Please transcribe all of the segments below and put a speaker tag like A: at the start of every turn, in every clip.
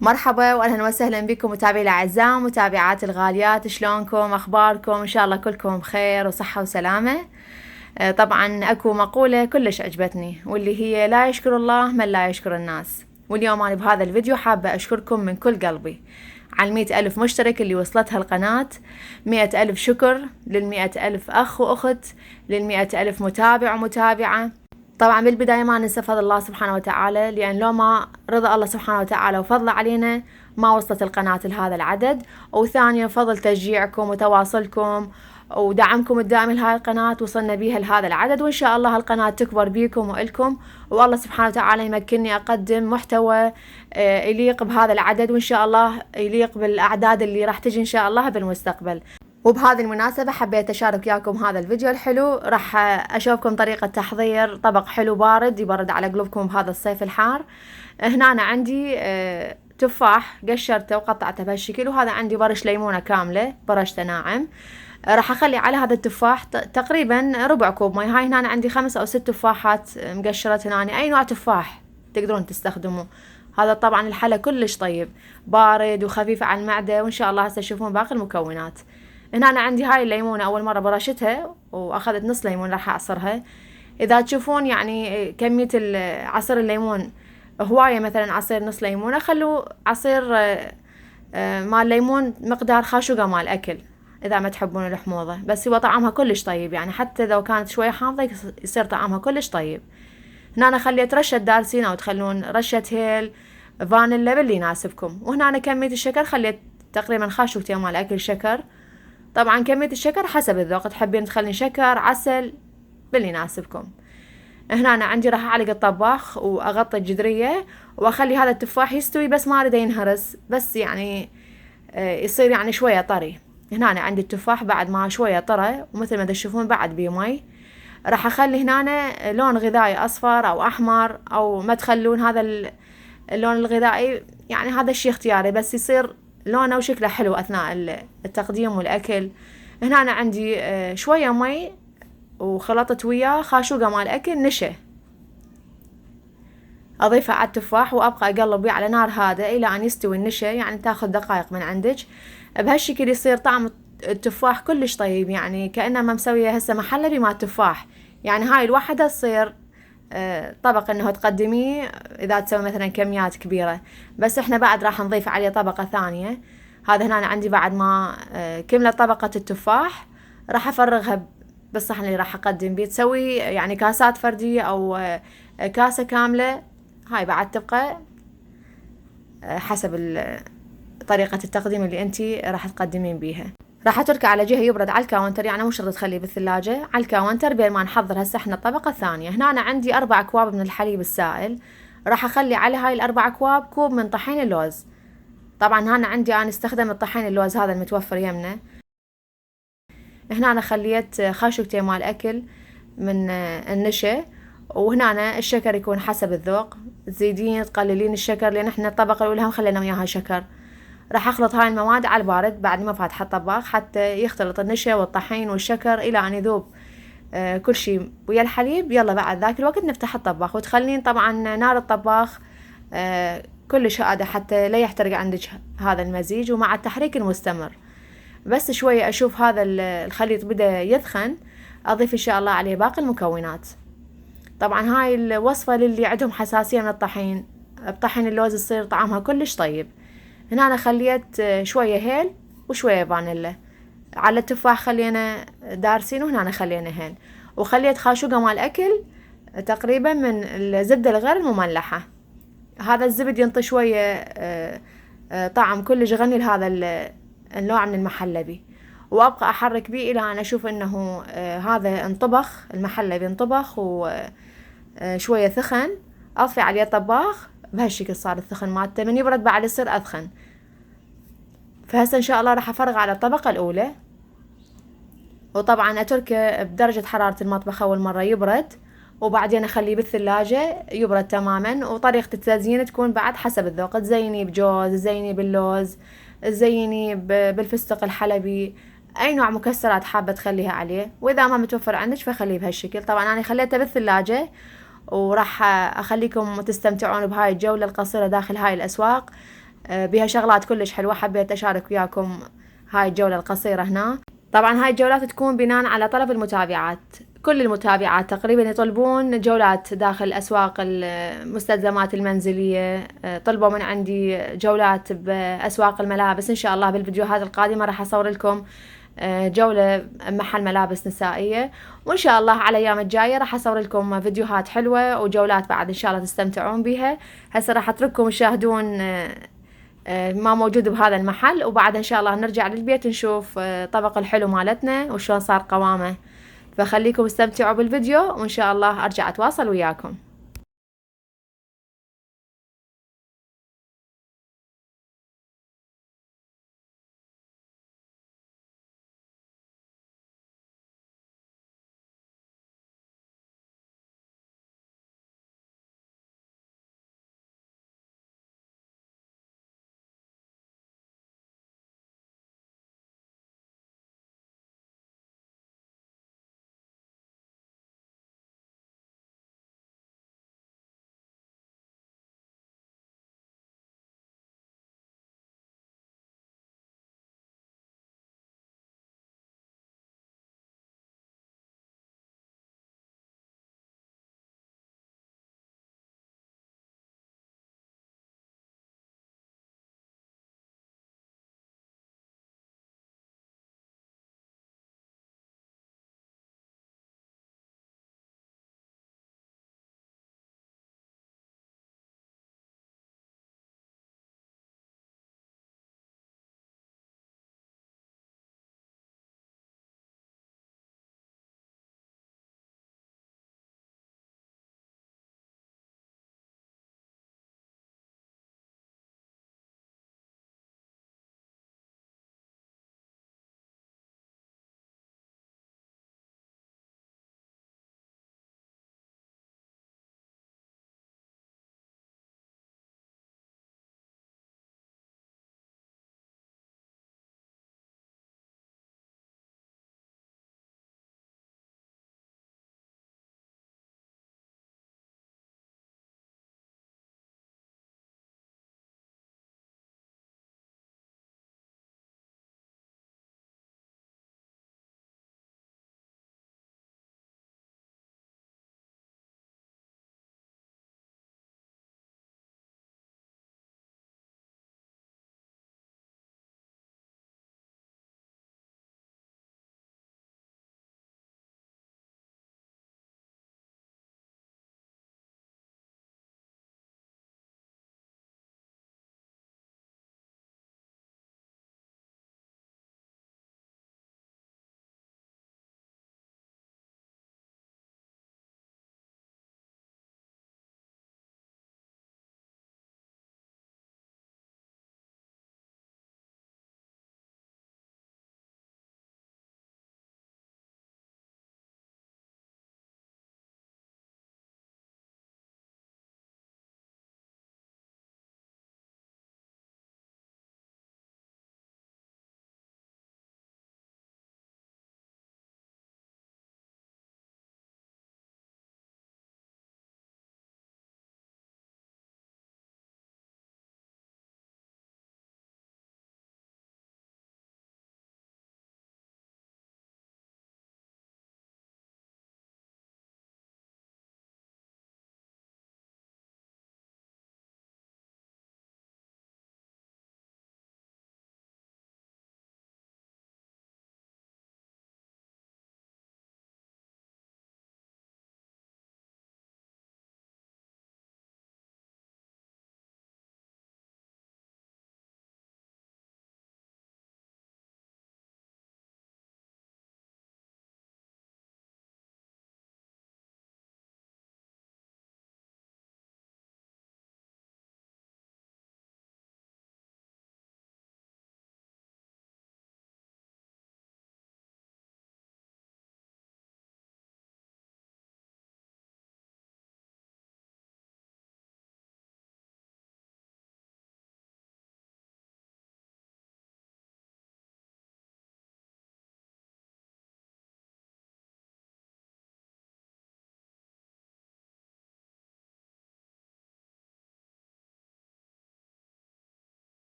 A: مرحبا واهلا وسهلا بكم متابعي الاعزاء، متابعات الغاليات، شلونكم؟ اخباركم؟ ان شاء الله كلكم بخير وصحة وسلامة. طبعا اكو مقولة كلش عجبتني، واللي هي لا يشكر الله من لا يشكر الناس. واليوم انا بهذا الفيديو حابة اشكركم من كل قلبي على 100,000 مشترك اللي وصلتها القناة. 100,000 شكر لل100,000 اخ واخت، لل100,000 متابع ومتابعة. طبعا بالبداية ما ننسى فضل الله سبحانه وتعالى، لأن لو ما رضا الله سبحانه وتعالى وفضله علينا ما وصلت القناة لهذا العدد. وثانيا فضل تشجيعكم وتواصلكم ودعمكم الدائم لهاي القناة وصلنا بيها لهذا العدد، وإن شاء الله القناة تكبر بيكم وإلكم، والله سبحانه وتعالى يمكنني أقدم محتوى يليق بهذا العدد، وإن شاء الله يليق بالأعداد اللي راح تجي إن شاء الله بالمستقبل. وبهذه المناسبة حبيت أشارك وياكم هذا الفيديو الحلو. راح أشوفكم طريقة تحضير طبق حلو بارد يبرد على قلوبكم بهذا الصيف الحار. هنا أنا عندي تفاح قشرته وقطعته بهالشكل، وهذا عندي برش ليمونة كاملة برشته ناعم. راح أخلي على هذا التفاح تقريبا ربع كوب مي. هاي هنا أنا عندي 5 أو 6 تفاحات مقشرة. هنا أي نوع تفاح تقدرون تستخدموه. هذا طبعا الحلا كلش طيب بارد وخفيف على المعدة، وإن شاء الله هسه تشوفون باقي المكونات. هنا أنا عندي هاي الليمونة أول مرة برشتها وأخذت نص ليمون راح أعصرها. إذا تشوفون يعني كمية عصير الليمون هواية، مثلا عصير نص ليمونة، خلوا عصير مال ليمون مقدار خاشوقة مال أكل إذا ما تحبون الحموضة، بس هو طعمها كلش طيب، يعني حتى لو كانت شوية حامضة يصير طعمها كلش طيب. هنا أنا خليت رشة دارسين أو تخلون رشة هيل فانيلا باللي يناسبكم. وهنا أنا كمية الشكر خليت تقريبا خاشوقتين مال أكل شكر. طبعا كمية الشكر حسب الذوق، تحبين تخلين شكر عسل باللي يناسبكم. هنا أنا عندي راح أعلق الطباخ وأغطي الجدرية وأخلي هذا التفاح يستوي، بس ما أريده ينهرس، بس يعني يصير يعني شوية طري. هنا أنا عندي التفاح بعد ما شوية طرى، ومثل ما تشوفون بعد بيه مي. راح أخلي هنا لون غذائي أصفر أو أحمر، أو ما تخلون هذا اللون الغذائي، يعني هذا الشيء اختياري، بس يصير لونه وشكله حلو أثناء التقديم والأكل. هنا أنا عندي شوية مي وخلطت وياه خاشوقة مال أكل نشا، أضيفها على التفاح وأبقى أقلب وياه على نار هادئة إلى أن يستوي النشا، يعني تاخذ دقائق من عندك. بهالشكل يصير طعم التفاح كلش طيب، يعني كأنه ما مسوية هسه محلبي مال تفاح. يعني هاي الوحدة تصير طبق انه تقدميه اذا تسوي مثلا كميات كبيرة، بس احنا بعد راح نضيف عليه طبقة ثانية. هذا هنا أنا عندي بعد ما كملت طبقة التفاح راح افرغها بالصحن اللي راح اقدم بيه. تسوي يعني كاسات فردية او كاسة كاملة، هاي بعد تبقى حسب طريقة التقديم اللي انتي راح تقدمين بيها. راح اتركه على جهة يبرد على الكاونتر، يعني مو شرط تخليه بالثلاجة، على الكاونتر بين ما نحضر هسه احنا الطبقة الثانية. هنا أنا عندي 4 أكواب من الحليب السائل. راح اخلي على هاي ال4 أكواب كوب من طحين اللوز. طبعا هنا عندي أنا استخدم الطحين اللوز هذا المتوفر يمنا. هنا أنا خليت خاشوقتين مال أكل من النشا. وهنا أنا الشكر يكون حسب الذوق، تزيدين تقللين الشكر، لأن احنا الطبقة الأولى هم خلينا وياها شكر. راح اخلط هاي المواد على البارد بعد ما فاتحة الطباخ، حتى يختلط النشا والطحين والشكر الى ان يذوب كل شيء ويا الحليب. يلا بعد ذاك الوقت نفتح الطباخ، وتخلين طبعا نار الطباخ كلش هادئ حتى لا يحترق عندك هذا المزيج، ومع التحريك المستمر. بس شوية اشوف هذا الخليط بدا يثخن، اضيف ان شاء الله عليه باقي المكونات. طبعا هاي الوصفة للي عندهم حساسية من الطحين، بطحين اللوز يصير طعمها كلش طيب. هنا أنا خليت شوية هيل وشوية فانيلا. على التفاح خلينا دارسين، وهنا أنا خلينا هيل، وخليت خاشوقة مال أكل تقريبا من الزبدة الغير المملحة. هذا الزبد ينطي شوية طعم كلش غني لهذا النوع من المحلبي. وأبقى أحرك بيه إلى أن أشوف أنه هذا انطبخ، المحلبي انطبخ وشوية ثخن. أطفي عليه الطباخ بهالشكل، صار الثخن مالته من يبرد بعد يصير أثخن. فهسه إن شاء الله راح أفرغ على الطبقة الأولى، وطبعا أتركه بدرجة حرارة المطبخ أول مرة يبرد، وبعدين أخليه بالثلاجة يبرد تماما. وطريقة التزيين تكون بعد حسب الذوق، تزيني بجوز، تزيني باللوز، تزيني بالفستق الحلبي، أي نوع مكسرات حابة تخليها عليه. وإذا ما متوفر عندك فخليه بهالشكل. طبعا أنا خليته بالثلاجة، وراح أخليكم تستمتعون بهاي الجولة القصيرة داخل هاي الأسواق. بها شغلات كلش حلوة، حبيت أشارك وياكم هاي الجولة القصيرة هنا. طبعا هاي الجولات تكون بناء على طلب المتابعات، كل المتابعات تقريبا يطلبون جولات داخل أسواق المستلزمات المنزلية. طلبوا من عندي جولات بأسواق الملابس. إن شاء الله بالفيديوهات القادمة راح أصور لكم جولة محل ملابس نسائية، وإن شاء الله على الأيام الجاية راح أصور لكم فيديوهات حلوة وجولات بعد إن شاء الله تستمتعون بها. هسه راح أترككم تشاهدون ما موجود بهذا المحل، وبعد إن شاء الله نرجع للبيت نشوف طبق الحلو مالتنا وشلون صار قوامه. فخليكم استمتعوا بالفيديو، وإن شاء الله أرجع أتواصل وياكم.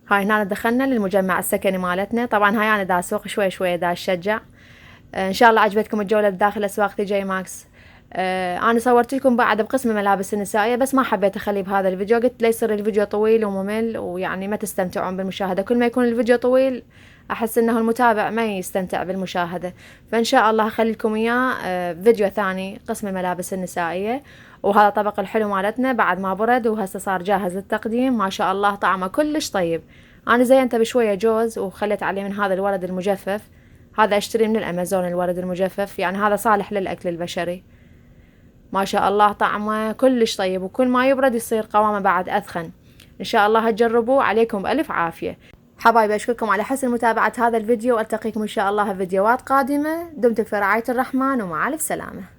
A: هاي هنا دخلنا للمجمع السكني مالتنا. طبعا هاي انا دا اسوق شوي شوي دا اشجع. ان شاء الله عجبتكم الجولة بداخل اسواق تي جي ماكس. انا صورت لكم بعد بقسم الملابس النسائية، بس ما حبيت اخليه بهذا الفيديو، قلت لا يصير الفيديو طويل وممل ويعني ما تستمتعون بالمشاهدة. كل ما يكون الفيديو طويل احس انه المتابع ما يستمتع بالمشاهدة، فان شاء الله اخلي لكم اياه فيديو ثاني قسم الملابس النسائية. وهذا طبق الحلو مالتنا بعد ما برد وهسه صار جاهز للتقديم، ما شاء الله طعمه كلش طيب. انا زينته بشوية جوز وخليت عليه من هذا الورد المجفف، هذا اشتري من الامازون الورد المجفف، يعني هذا صالح للاكل البشري. ما شاء الله طعمه كلش طيب، وكل ما يبرد يصير قوامه بعد اثخن. ان شاء الله هتجربوه، عليكم بألف عافية. حبايبي اشكركم على حسن متابعة هذا الفيديو، والتقيكم ان شاء الله في فيديوهات قادمة. دمتم في رعاية الرحمن ومع الف سلامة.